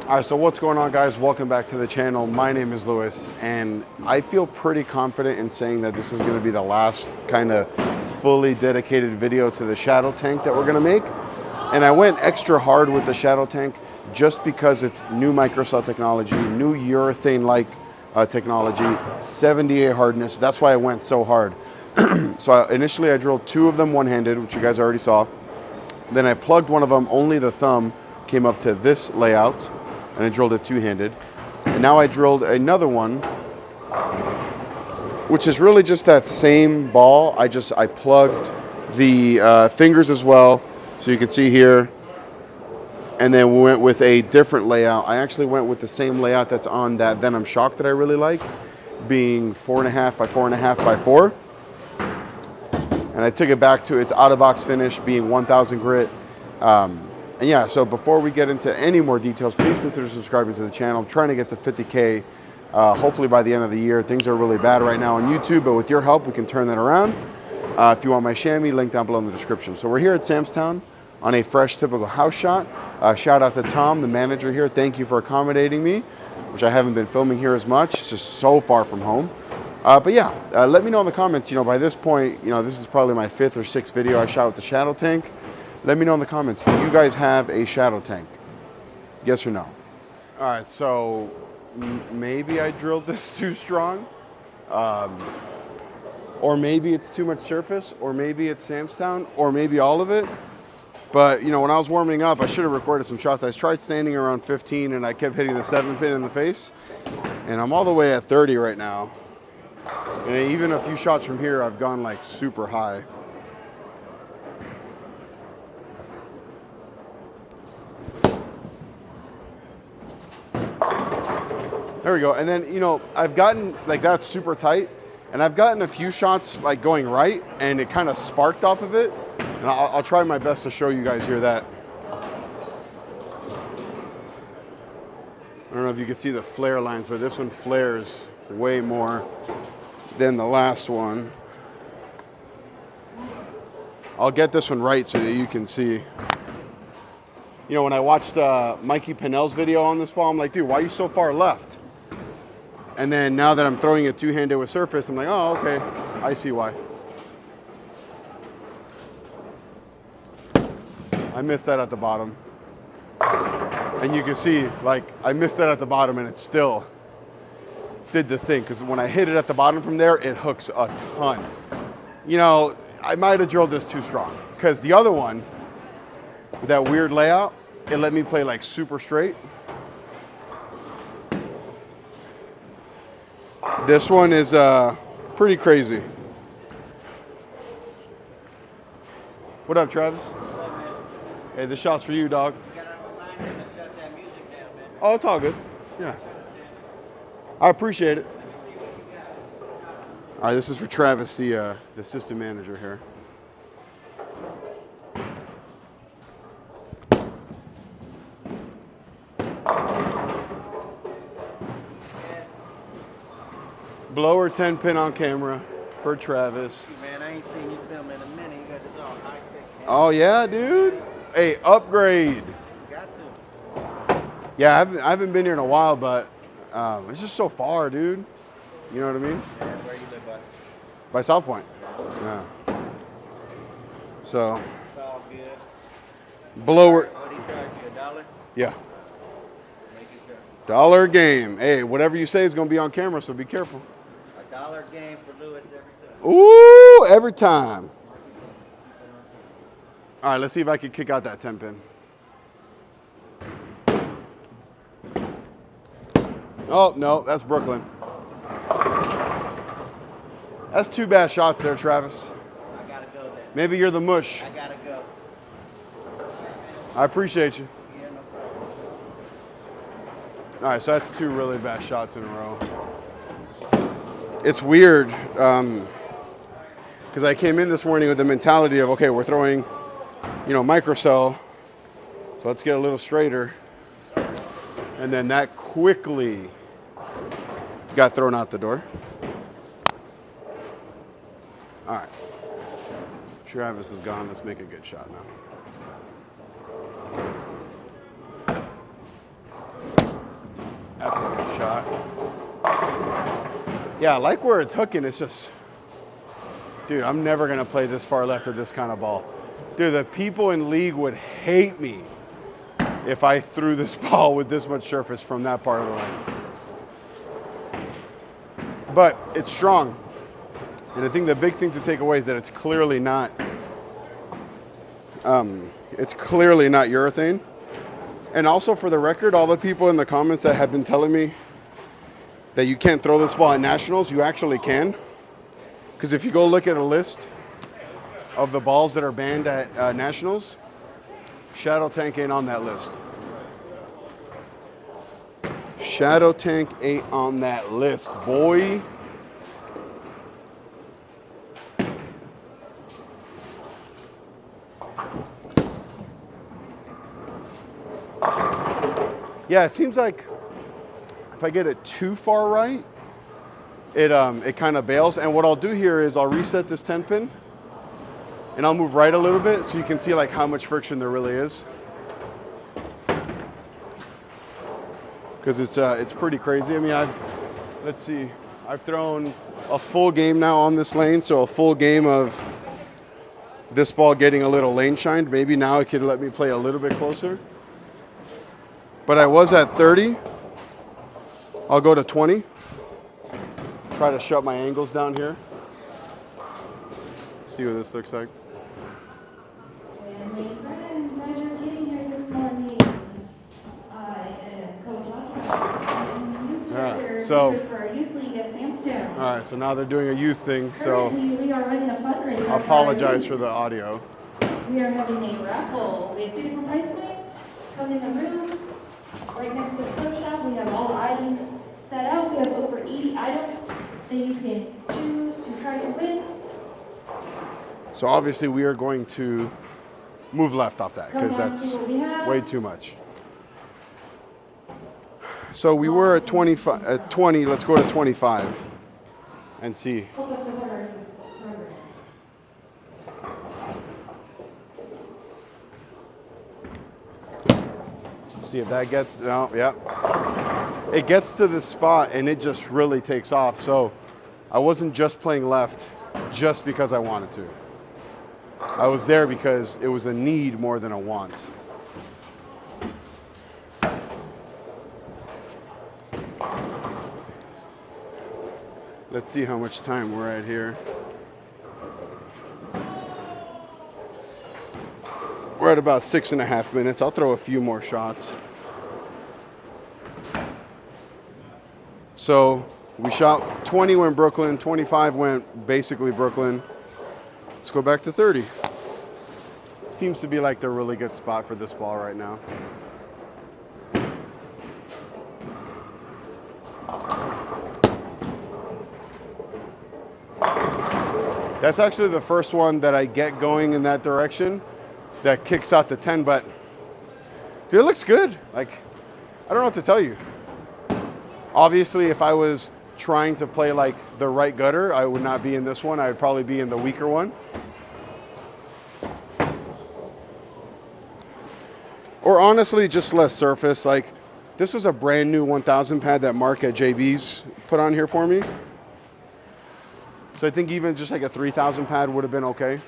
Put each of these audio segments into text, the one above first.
All right, so what's going on, guys? Welcome back to the channel. My name is Lewis, and I feel pretty confident in saying that this is going to be the last kind of fully dedicated video to the Shadow Tank that we're going to make. And I went extra hard with the Shadow Tank just because it's new microcell technology, new urethane-like technology, 78 hardness. That's why I went so hard. So initially I drilled 2 of them one-handed, which you guys already saw. Then I plugged one of them, only the thumb came up to this layout, and I drilled it 2-handed. And now I drilled another one, which is really just that same ball. I plugged the fingers as well, so you can see here. And then we went with a different layout. I actually went with the same layout that's on that Venom Shock that I really like, being 4.5 by 4.5 by 4. And I took it back to its out-of-box finish, being 1000 grit. And yeah, so before we get into any more details, please consider subscribing to the channel. I'm trying to get to 50K, hopefully by the end of the year. Things are really bad right now on YouTube, but with your help, we can turn that around. If you want my chamois, link down below in the description. So we're here at Sam's Town on a fresh, typical house shot. Shout out to Tom, the manager here. Thank you for accommodating me, which I haven't been filming here as much. It's just so far from home. But yeah, let me know in the comments, by this point, this is probably my 5th or 6th video I shot with the Shadow Tank. Let me know in the comments, do you guys have a Shadow Tank? Yes or no? All right, so maybe I drilled this too strong. Or maybe it's too much surface, or maybe it's Sam's Town, or maybe all of it. But, when I was warming up, I should have recorded some shots. I tried standing around 15, and I kept hitting the 7-pin in the face. And I'm all the way at 30 right now. And even a few shots from here, I've gone like super high. There we go. And then, I've gotten, like, that's super tight. And I've gotten a few shots, like, going right, and it kind of sparked off of it. And I'll try my best to show you guys here that. I don't know if you can see the flare lines, but this one flares way more than the last one. I'll get this one right so that you can see. When I watched Mikey Pinnell's video on this ball, I'm like, dude, why are you so far left? And then now that I'm throwing it 2-handed with surface, I'm like, oh, okay, I see why. I missed that at the bottom. And you can see, like, I missed that at the bottom and it still did the thing. Because when I hit it at the bottom from there, it hooks a ton. I might have drilled this too strong. Because the other one, with that weird layout, it let me play like super straight. This one is pretty crazy. What up, Travis? Hey, this shot's for you, dog. Oh, it's all good. Yeah. I appreciate it. All right, this is for Travis, the assistant manager here. Blower 10-pin on camera for Travis. Man, I ain't seen you film in a minute. You got this all high-tech. Oh yeah, dude. Hey, upgrade. You got to. Yeah, I haven't been here in a while, but it's just so far, dude. You know what I mean? Yeah, where you live by? By South Point. Yeah. So. It's all good. Blower. What do you charge you, $1? Yeah. Make it sure. Dollar game. Hey, whatever you say is gonna be on camera, so be careful. $1 game for Lewis every time. Ooh, every time. All right, let's see if I can kick out that 10-pin. Oh, no, that's Brooklyn. That's 2 bad shots there, Travis. I gotta go there. Maybe you're the mush. I gotta go. I appreciate you. Yeah, no problem. All right, so that's 2 really bad shots in a row. It's weird, because I came in this morning with the mentality of, okay, we're throwing, microcell, so let's get a little straighter. And then that quickly got thrown out the door. All right. Travis is gone. Let's make a good shot now. shot. Yeah, I like where it's hooking. It's just, dude, I'm never going to play this far left with this kind of ball. Dude, the people in league would hate me if I threw this ball with this much surface from that part of the lane. But it's strong. And I think the big thing to take away is that it's clearly not urethane. And also, for the record, all the people in the comments that have been telling me that you can't throw this ball at nationals, you actually can. Because if you go look at a list of the balls that are banned at nationals, Shadow Tank ain't on that list. Shadow Tank ain't on that list, boy. Yeah, it seems like if I get it too far right, it kind of bails. And what I'll do here is I'll reset this 10 pin and I'll move right a little bit so you can see like how much friction there really is. Because it's pretty crazy. I mean, I've thrown a full game now on this lane, so a full game of this ball getting a little lane shined. Maybe now it could let me play a little bit closer. But I was at 30. I'll go to 20. Try to shut my angles down here. See what this looks like. All right, so now they're doing a youth thing, so I apologize for the audio. We are having a raffle. We have 2 different price points. Come in the room. Right next to the pro shop, we have all the items set out. We have over 80 items that you can choose to try to win. So obviously we are going to move left off that because that's way too much. So we were at 25, at 20, let's go to 25 and see. See if that gets, no, yeah. It gets to this spot and it just really takes off. So I wasn't just playing left just because I wanted to. I was there because it was a need more than a want. Let's see how much time we're at here. We're at about 6.5 minutes. I'll throw a few more shots. So we shot 20 went Brooklyn, 25 went basically Brooklyn. Let's go back to 30. Seems to be like the really good spot for this ball right now. That's actually the first one that I get going in that direction that kicks out the 10, but dude, it looks good. Like, I don't know what to tell you. Obviously, if I was trying to play like the right gutter, I would not be in this one. I would probably be in the weaker one. Or honestly, just less surface. Like, this was a brand new 1000 pad that Mark at JB's put on here for me. So I think even just like a 3000 pad would have been okay.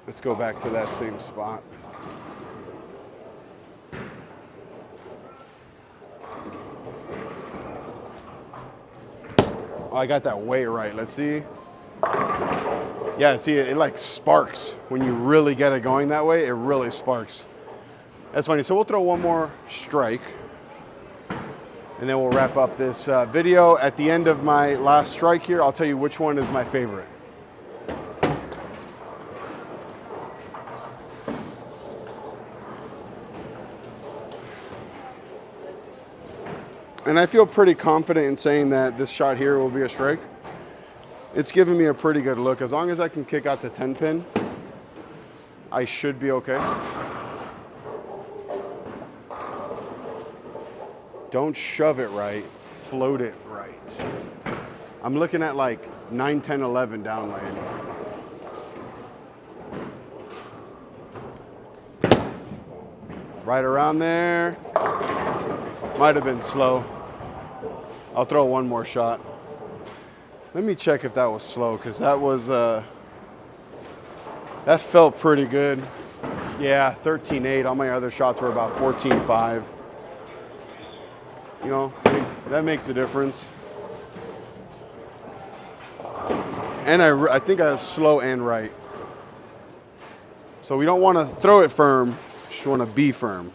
Let's go back to that same spot. Oh, I got that way right. Let's see. Yeah, see, it like sparks. When you really get it going that way, it really sparks. That's funny. So we'll throw one more strike. And then we'll wrap up this video. At the end of my last strike here, I'll tell you which one is my favorite. And I feel pretty confident in saying that this shot here will be a strike. It's giving me a pretty good look. As long as I can kick out the 10 pin, I should be okay. Don't shove it right, float it right. I'm looking at like 9, 10, 11 down lane. Right around there. Might have been slow. I'll throw one more shot. Let me check if that was slow, because that was, that felt pretty good. Yeah, 13.8. All my other shots were about 14.5. You know, that makes a difference. And I think I was slow and right. So we don't want to throw it firm, just want to be firm.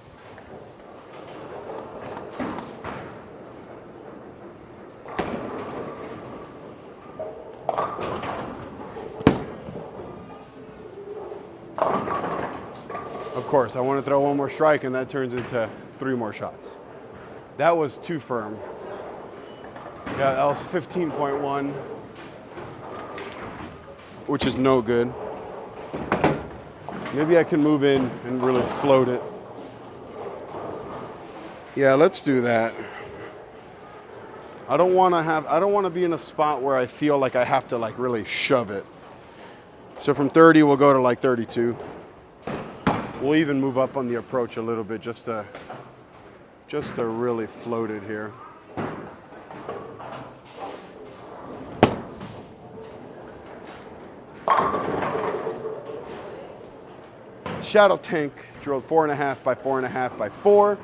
Of course, I want to throw one more strike, and that turns into 3 more shots. That was too firm. Yeah, that was 15.1, which is no good. Maybe I can move in and really float it. Yeah, let's do that. I don't want to be in a spot where I feel like I have to like really shove it. So from 30, we'll go to like 32. We'll even move up on the approach a little bit just to really float it here. Shadow tank, drilled 4.5 by 4.5 by 4.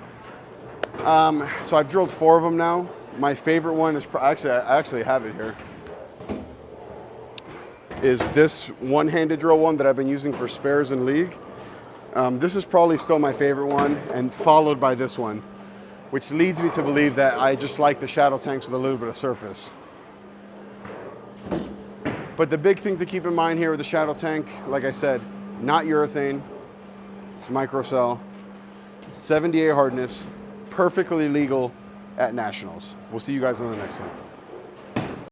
So I've drilled 4 of them now. My favorite one is, I actually have it here, is this one-handed drill one that I've been using for spares in league. This is probably still my favorite one, and followed by this one, which leads me to believe that I just like the shadow tanks with a little bit of surface. But the big thing to keep in mind here with the shadow tank, like I said, not urethane, it's microcell, 78 hardness, perfectly legal at nationals. We'll see you guys on the next one.